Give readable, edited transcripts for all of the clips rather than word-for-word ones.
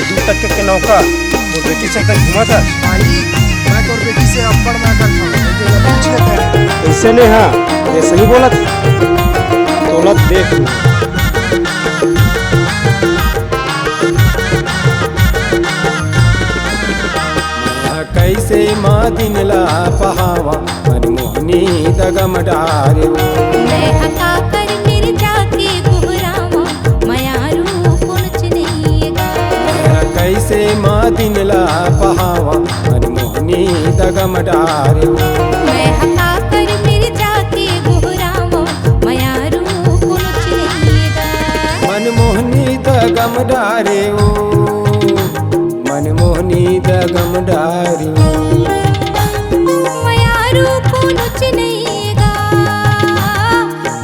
दूर तक के नौका और बेटी से तक घुमा था भाई मैं तो बेटी से अब्बड़ मैं करता हूँ लेकिन पूछ लेते हैं। ऐसे ने हाँ ये सही बोला था दौलत देख कैसे माँ दिन ला पहावा मनमोहनी दगम डारे मैं हका कर मेरे जाके गुहरावा मयारू कुछ नहीं गा। कैसे माँ दिन ला पहावा मनमोहनी दगम डारे मैं हका कर मेरे जाके गुहरावा मयारू कुछ नहीं गा। मनमोहनी दगम डारे मनमोहनी दगम डारे मयारू कुछ नहीं गा।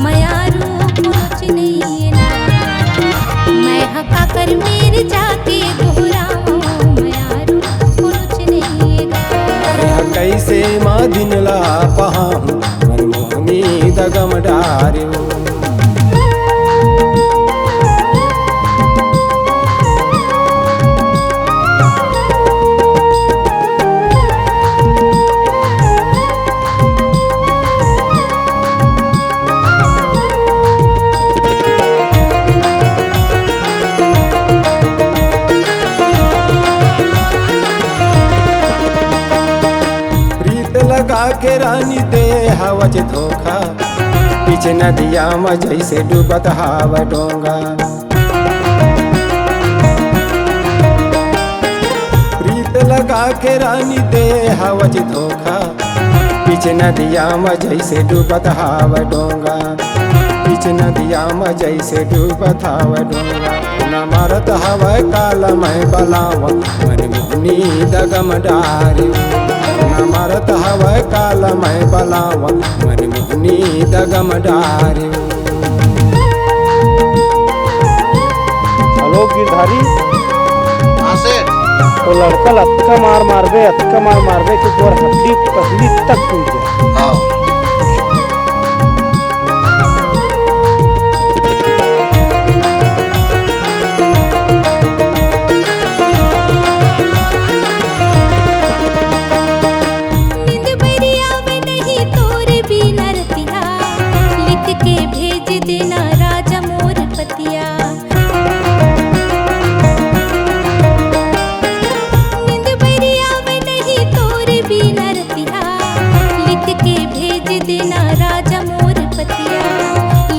मयारू कुछ नहीं ना। मैं हका कर मेरे जाके गुहरावा मयारू कुछ नहीं गा। कैसे माँ दिन ला पहाऊ मनमोहनी दगम डारे लगा के रानी दे हवज धोखा पीछे नदिया में जैसे डूबत हवा डोंगा प्रीत लगा के रानी दे हवज धोखा पीछे नदिया में जैसे डूबत हवा डोंगा पीछे नदिया में जैसे डूबत हवा डोंगा न मारत हवा काला मैं बलावा मनमोहनी दगम डारी मारत हवा काला मैं बलावा मनमोहनी दगम डारे हेलो गिरधारी कहाँ से? तो लड़का अतका मार मारबे कि तोर हड्डी पसली तक टूट जाए। हाँ नींद बरिया में नहीं तोरे बिना रतिया लिख के भेज देना राजा मोर पतिया। नींद बरिया में नहीं तोरे बिना रतिया लिख के भेज देना राजा मोर पतिया।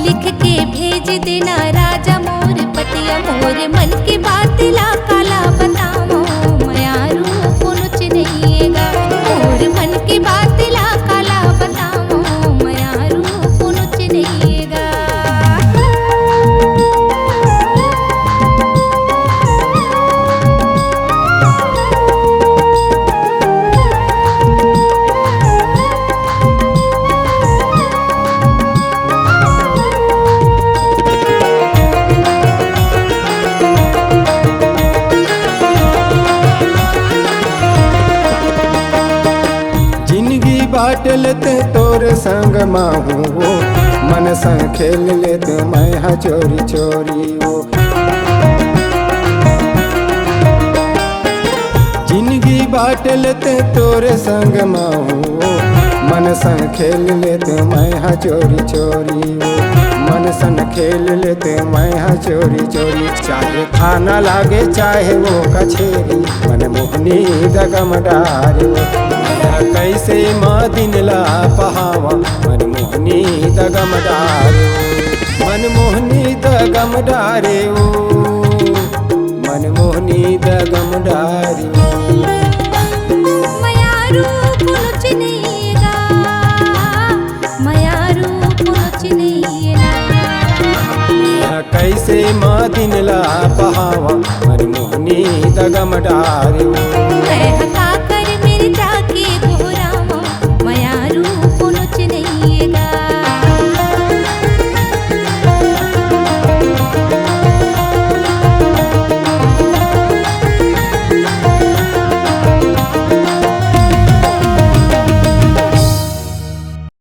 लिख के भेज देना राजा मोर पतिया। मोर मन की बात ला काला बताओ मयारू कुछ नहीं गा। मोर मन की बात ला काला बताओ मयारू कुछ नहीं गा। जिंदगी बाट लेते तोरे संग माहू वो मन संग खेल लेते मैं हाँ चोरी चोरी वो जिंदगी बाट लेते तोरे संग माहू वो मन संग खेल लेते मैं हाँ चोरी चोरी वो मन संग खेल लेते मैं हाँ चोरी चोरी। चाहे खाना लागे चाहे वो कछेरी मनमोहनी दगम डारे कैसे माँ दिन ला पहावा मनमोहनी दगम डारे मनमोहनी दगम डारे मनमोहनी दगम डारे मयारू कुछ नहीं गा। मयारू कुछ नहीं ना। कैसे माँ दिन ला पहावा मनमोहनी दगम डारे मैं